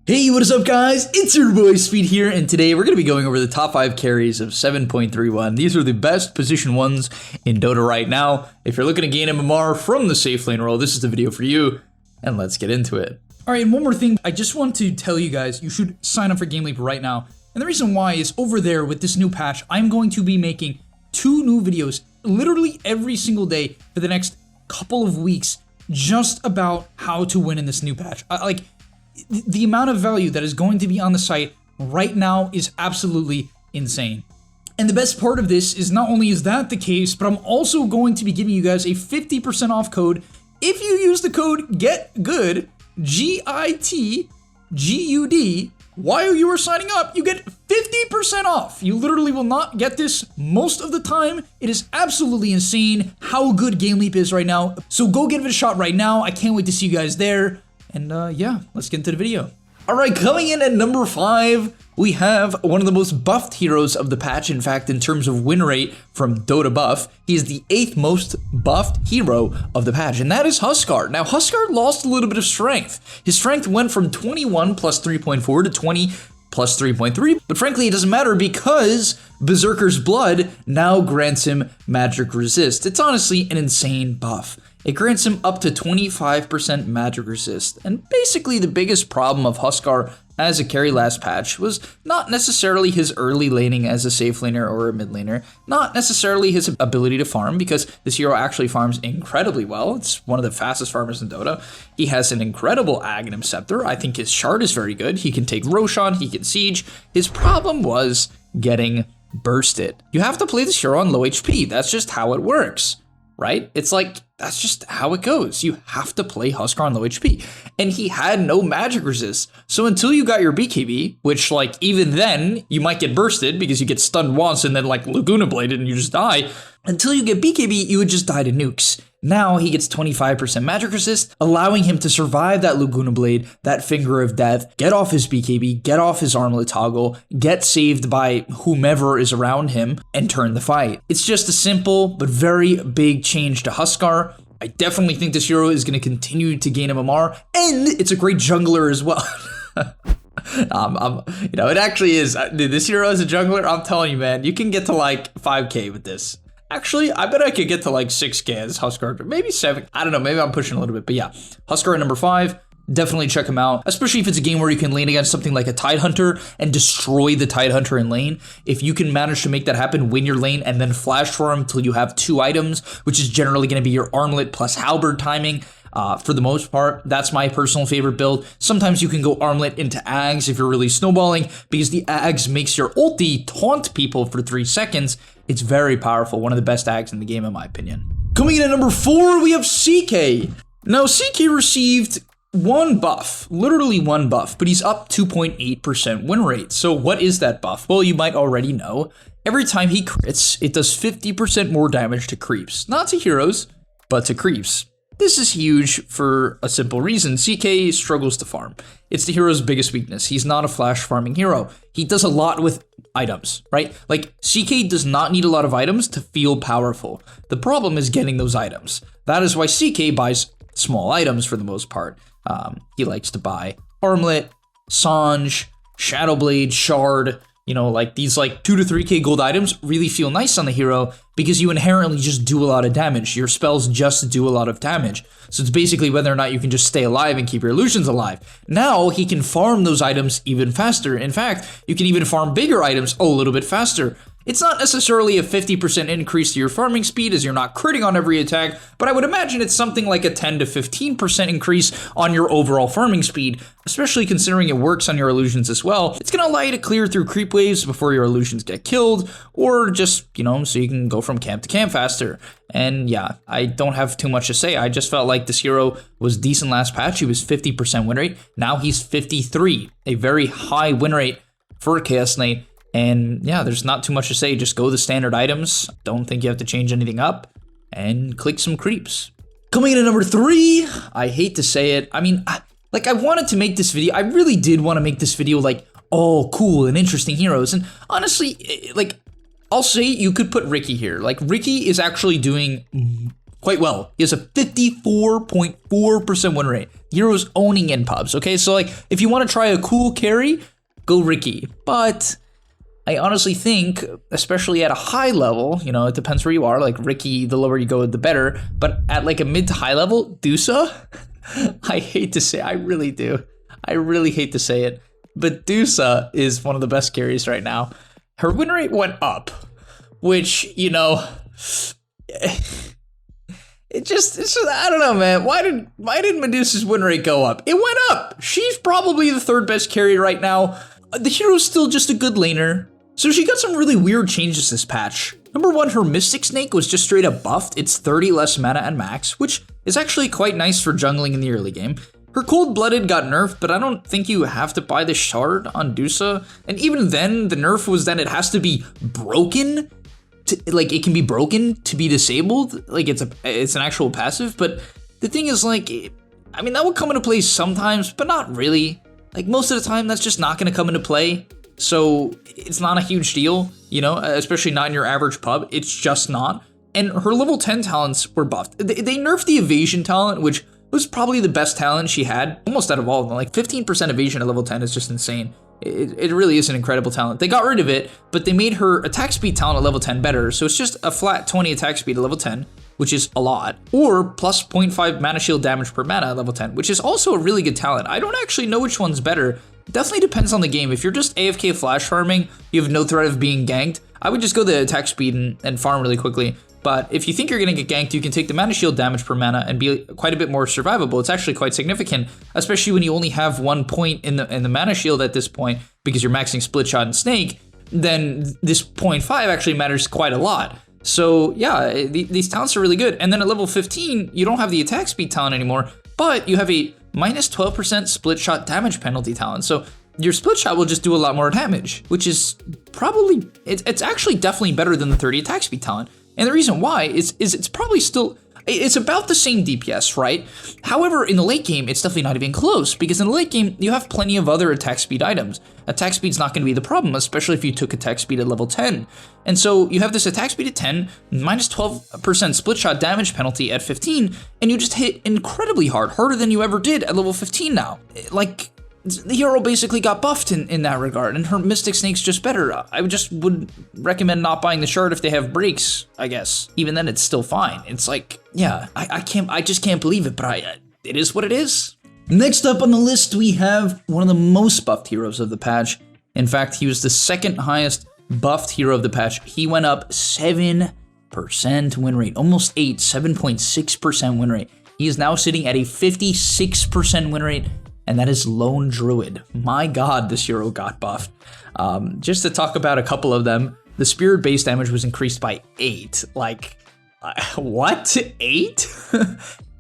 Hey, what is up guys? It's your boy Speed here, and today we're going to be going over the top 5 carries of 7.31. These are the best position ones in Dota right now. If you're looking to gain MMR from the safe lane role, this is the video for you, and let's get into it. Alright, and one more thing, I just want to tell you guys, you should sign up for gameleap right now. And the reason why is over there with this new patch, I'm going to be making 2 new videos literally every single day for the next couple of weeks just about how to win in this new patch. The amount of value that is going to be on the site right now is absolutely insane. And the best part of this is not only is that the case, but I'm also going to be giving you guys a 50% off code if you use the code GETGOOD, GITGUD, while you are signing up. You get 50% off. You literally will not get this most of the time. It is absolutely insane how good gameleap is right now. So go give it a shot right now. I can't wait to see you guys there. And yeah, let's get into the video. All right, coming in at number 5, we have one of the most buffed heroes of the patch. In fact, in terms of win rate from Dota buff, he is the 8th most buffed hero of the patch, and that is Huskar. Now, Huskar lost a little bit of strength. His strength went from 21 plus 3.4 to 20 plus 3.3, but frankly, it doesn't matter because Berserker's Blood now grants him magic resist. It's honestly an insane buff. It grants him up to 25% magic resist, and basically the biggest problem of Huskar as a carry last patch was not necessarily his early laning as a safe laner or a mid laner, not necessarily his ability to farm, because this hero actually farms incredibly well. It's one of the fastest farmers in Dota. He has an incredible Aghanim Scepter. I think his shard is very good. He can take Roshan, he can siege. His problem was getting bursted. You have to play this hero on low HP. That's just how it works, right? It's like, that's just how it goes. You have to play Huskar on low HP. And he had no magic resist. So until you got your BKB, which like even then you might get bursted because you get stunned once and then like Laguna Bladed and you just die. Until you get BKB, you would just die to nukes. Now he gets 25% magic resist, allowing him to survive that Laguna Blade, that Finger of Death, get off his BKB, get off his armlet toggle, get saved by whomever is around him, and turn the fight. It's just a simple but very big change to Huskar. I definitely think this hero is going to continue to gain MMR, and it's a great jungler as well. It actually is. This hero as a jungler, I'm telling you, man, you can get to like 5k with this. Actually, I bet I could get to like 6k as Huskar, maybe 7. I don't know, maybe I'm pushing a little bit, but yeah. Huskar at number 5, definitely check him out, especially if it's a game where you can lane against something like a Tidehunter and destroy the Tidehunter in lane. If you can manage to make that happen, win your lane, and then flash for him until you have 2 items, which is generally going to be your armlet plus halberd timing. For the most part, that's my personal favorite build. Sometimes you can go armlet into Ags if you're really snowballing, because the Ags makes your ulti taunt people for 3 seconds. It's very powerful, one of the best Ags in the game in my opinion. Coming in at number 4, we have CK. Now CK received 1 buff, literally 1 buff, but he's up 2.8% win rate. So what is that buff? Well, you might already know. Every time he crits, it does 50% more damage to creeps. Not to heroes, but to creeps. This is huge for a simple reason. CK struggles to farm. It's the hero's biggest weakness. He's not a flash farming hero. He does a lot with items, right? Like, CK does not need a lot of items to feel powerful. The problem is getting those items. That is why CK buys small items for the most part. He likes to buy armlet, Sange, Shadowblade, Shard. You know, like these like 2 to 3k gold items really feel nice on the hero because you inherently just do a lot of damage. Your spells just do a lot of damage. So it's basically whether or not you can just stay alive and keep your illusions alive. Now he can farm those items even faster. In fact, you can even farm bigger items a little bit faster. It's not necessarily a 50% increase to your farming speed as you're not critting on every attack, but I would imagine it's something like a 10 to 15% increase on your overall farming speed, especially considering it works on your illusions as well. It's going to allow you to clear through creep waves before your illusions get killed, or just, so you can go from camp to camp faster. And yeah, I don't have too much to say. I just felt like this hero was decent last patch. He was 50% win rate. Now he's 53, a very high win rate for a Chaos Knight. And yeah, there's not too much to say. Just go the standard items. Don't think you have to change anything up. And click some creeps. Coming in at number 3, I hate to say it. I mean, I wanted to make this video. I really did want to make this video like, oh, cool and interesting heroes. And honestly, like, I'll say you could put Ricky here. Like, Ricky is actually doing quite well. He has a 54.4% win rate. heroes owning in pubs, okay? So like, if you want to try a cool carry, go Ricky. But I honestly think, especially at a high level, you know, it depends where you are, like Ricky, the lower you go, the better. But at like a mid to high level, Dusa, I hate to say, I really do. I really hate to say it, but Dusa is one of the best carries right now. Her win rate went up, which, you know, it's just I don't know, man. Why did Medusa's win rate go up? It went up. She's probably the third best carry right now. The hero's still just a good laner. So she got some really weird changes this patch. Number one, her Mystic Snake was just straight up buffed. It's 30 less mana at max, which is actually quite nice for jungling in the early game. Her Cold-Blooded got nerfed, but I don't think you have to buy the shard on Dusa. And even then, the nerf was that it has to be broken. Like, it can be broken to be disabled. Like, it's an actual passive. But the thing is, like, I mean, that would come into play sometimes, but not really. Like, most of the time, that's just not going to come into play. So it's not a huge deal, you know, especially not in your average pub. It's just not. And her level 10 talents were buffed. They nerfed the evasion talent, which was probably the best talent she had, almost out of all of them. Like 15% evasion at level 10 is just insane. It really is an incredible talent. They got rid of it, but they made her attack speed talent at level 10 better. So it's just a flat 20 attack speed at level 10, which is a lot, or plus 0.5 mana shield damage per mana at level 10, which is also a really good talent. I don't actually know which one's better. It definitely depends on the game. If you're just AFK flash farming, you have no threat of being ganked, I would just go the attack speed and farm really quickly. But if you think you're going to get ganked, you can take the mana shield damage per mana and be quite a bit more survivable. It's actually quite significant, especially when you only have 1 point in the mana shield at this point because you're maxing split shot and snake. Then this 0.5 actually matters quite a lot. So yeah, these talents are really good. And then at level 15, you don't have the attack speed talent anymore, but you have a minus 12% split shot damage penalty talent. So your split shot will just do a lot more damage, which is probably, it's actually definitely better than the 30 attack speed talent. And the reason why is it's probably still, it's about the same DPS, right? However, in the late game, it's definitely not even close, because in the late game, you have plenty of other attack speed items. Attack speed's not going to be the problem, especially if you took attack speed at level 10. And so you have this attack speed at 10, minus 12% split shot damage penalty at 15, and you just hit incredibly hard, harder than you ever did at level 15 now. Like, the hero basically got buffed in that regard, and her Mystic Snake's just better. I just would recommend not buying the shard if they have breaks, I guess. Even then, it's still fine. It's like, yeah, I just can't believe it, but it is what it is. Next up on the list, we have one of the most buffed heroes of the patch. In fact, he was the second highest buffed hero of the patch. He went up 7% win rate, almost 8, 7.6% win rate. He is now sitting at a 56% win rate, and that is Lone Druid. My god, this hero got buffed. Just to talk about a couple of them, the spirit base damage was increased by 8. Like, what? 8?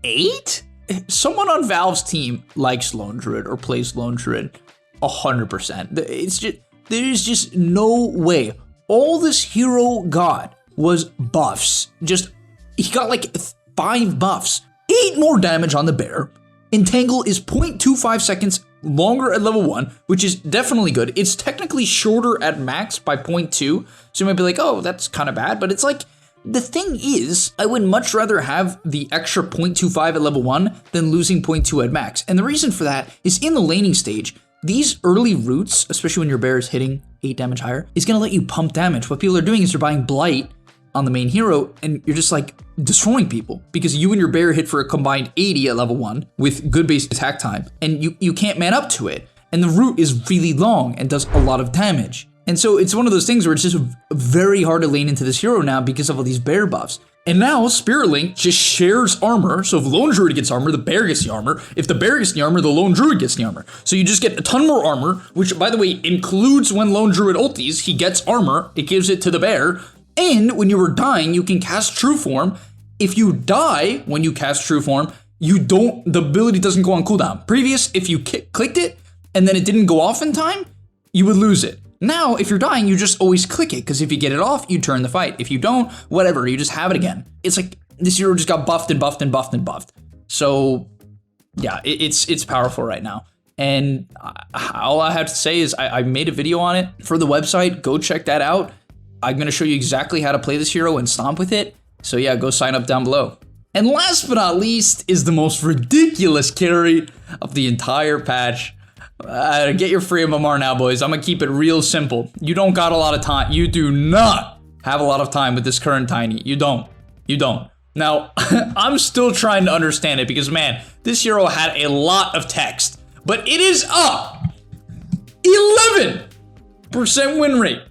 8? Someone on Valve's team likes Lone Druid or plays Lone Druid 100%. It's just, there's just no way. All this hero got was buffs. He got like 5 buffs. 8 more damage on the bear. Entangle is 0.25 seconds longer at level 1, which is definitely good. It's technically shorter at max by 0.2, so you might be like, oh, that's kind of bad, but it's like, the thing is, I would much rather have the extra 0.25 at level 1 than losing 0.2 at max. And the reason for that is in the laning stage, these early roots, especially when your bear is hitting 8 damage higher, is going to let you pump damage. What people are doing is they're buying Blight on the main hero, and you're just like destroying people because you and your bear hit for a combined 80 at level 1 with good base attack time, and you can't man up to it. And the root is really long and does a lot of damage. And so it's one of those things where it's just very hard to lane into this hero now because of all these bear buffs. And now Spirit Link just shares armor. So if Lone Druid gets armor, the bear gets the armor. If the bear gets the armor, the Lone Druid gets the armor. So you just get a ton more armor, which by the way includes when Lone Druid ulties, he gets armor, it gives it to the bear. And when you were dying, you can cast True Form. If you die when you cast True Form, the ability doesn't go on cooldown. Previous, if you clicked it and then it didn't go off in time, you would lose it. Now, if you're dying, you just always click it, because if you get it off, you turn the fight. If you don't, whatever, you just have it again. It's like this hero just got buffed and buffed and buffed and buffed. So yeah, it's powerful right now. And all I have to say is I made a video on it for the website. Go check that out. I'm going to show you exactly how to play this hero and stomp with it. So yeah, go sign up down below. And last but not least is the most ridiculous carry of the entire patch. Get your free MMR now, boys. I'm gonna keep it real simple. You don't got a lot of time. You do not have a lot of time with this current Tiny. You don't. You don't. Now, I'm still trying to understand it because, man, this hero had a lot of text. But it is up 11% win rate.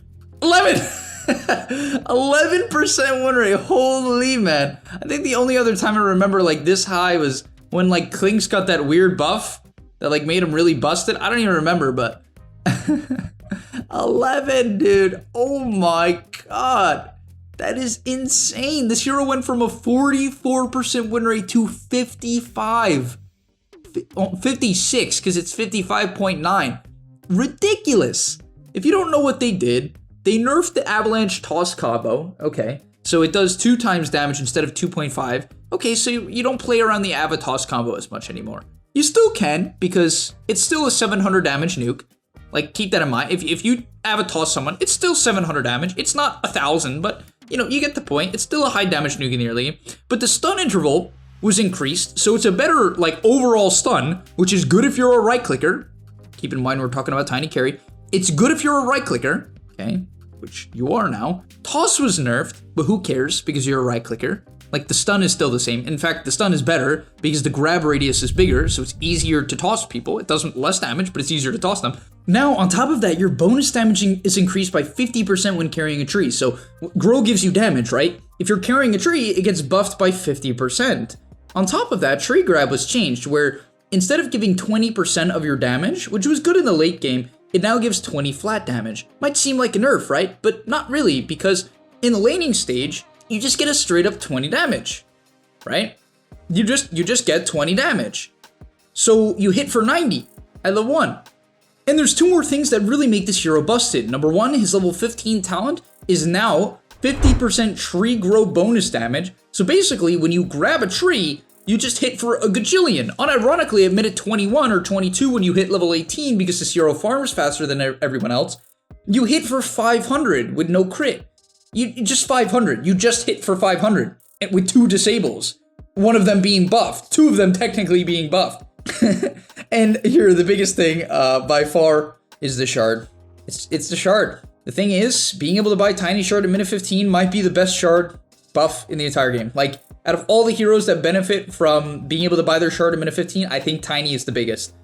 11% win rate. Holy, man. I think the only other time I remember like this high was when like Klink's got that weird buff that like made him really busted. I don't even remember, but 11, dude. Oh my god. That is insane. This hero went from a 44% win rate to 56 because it's 55.9. Ridiculous. If you don't know what they did, they nerfed the avalanche toss combo. Okay, so it does 2 times damage instead of 2.5. Okay, so you don't play around the Ava toss combo as much anymore. You still can because it's still a 700 damage nuke. Like, keep that in mind. If you Ava toss someone, it's still 700 damage. It's not 1,000, but you know, you get the point. It's still a high damage nuke in the early game. But the stun interval was increased, so it's a better like overall stun, which is good if you're a right clicker. Keep in mind we're talking about Tiny Carry. It's good if you're a right clicker, okay, which you are now. Toss was nerfed, but who cares because you're a right clicker. Like the stun is still the same. In fact, the stun is better because the grab radius is bigger, so it's easier to toss people. It does less damage, but it's easier to toss them. Now, on top of that, your bonus damaging is increased by 50% when carrying a tree. So, grow gives you damage, right? If you're carrying a tree, it gets buffed by 50%. On top of that, tree grab was changed, where instead of giving 20% of your damage, which was good in the late game, it now gives 20 flat damage. Might seem like a nerf, right? But not really, because in the laning stage, you just get a straight up 20 damage, right? You just get 20 damage. So, you hit for 90 at level 1. And there's 2 more things that really make this hero busted. Number 1, his level 15 talent is now 50% tree grow bonus damage. So basically, when you grab a tree, you just hit for a gajillion. Unironically, at minute 21 or 22 when you hit level 18 because this hero farms faster than everyone else, you hit for 500 with no crit. You just 500. You just hit for 500 with 2 disables. One of them being buffed. 2 of them technically being buffed. And here, the biggest thing by far is the shard. It's the shard. The thing is, being able to buy Tiny Shard at minute 15 might be the best shard buff in the entire game. Like, out of all the heroes that benefit from being able to buy their shard at minute 15, I think Tiny is the biggest.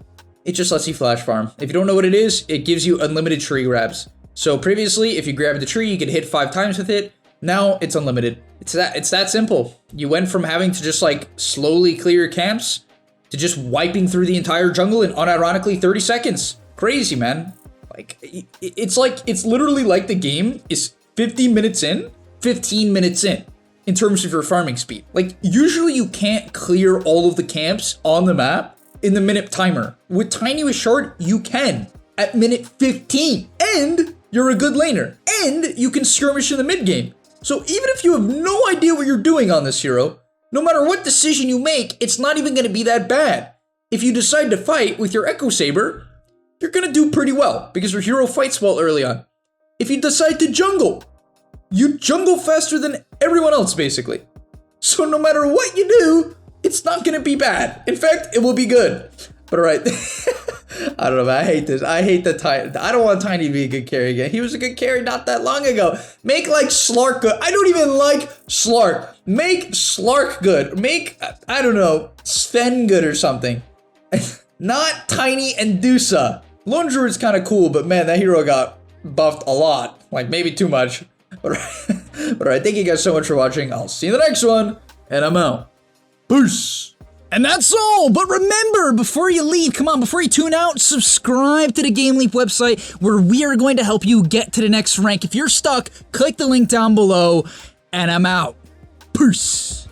It just lets you flash farm. If you don't know what it is, it gives you unlimited tree grabs. So previously, if you grabbed the tree, you could hit 5 times with it. Now it's unlimited. It's that simple. You went from having to just like slowly clear your camps to just wiping through the entire jungle in unironically 30 seconds. Crazy, man. Like, it's literally like the game is 50 minutes in, 15 minutes in terms of your farming speed. Like, usually you can't clear all of the camps on the map in the minute timer. With Tiny with Shard, you can at minute 15, and you're a good laner, and you can skirmish in the mid game. So even if you have no idea what you're doing on this hero, no matter what decision you make, it's not even going to be that bad. If you decide to fight with your Echo Saber, you're going to do pretty well because your hero fights well early on. If you decide to jungle, you jungle faster than everyone else basically. So no matter what you do, it's not going to be bad. In fact, it will be good. But alright, I don't know, man. I hate this. I hate the Tiny. I don't want Tiny to be a good carry again. He was a good carry not that long ago. Make like Slark good. I don't even like Slark. Make Slark good. Make, I don't know, Sven good or something. Not Tiny and Dusa. Lone Druid's kind of cool, but man, that hero got buffed a lot. Like maybe too much. But alright, thank you guys so much for watching. I'll see you in the next one, and I'm out. Peace. And that's all, but remember, before you leave, come on, before you tune out, subscribe to the GameLeap website where we are going to help you get to the next rank. If you're stuck, click the link down below, and I'm out. Peace.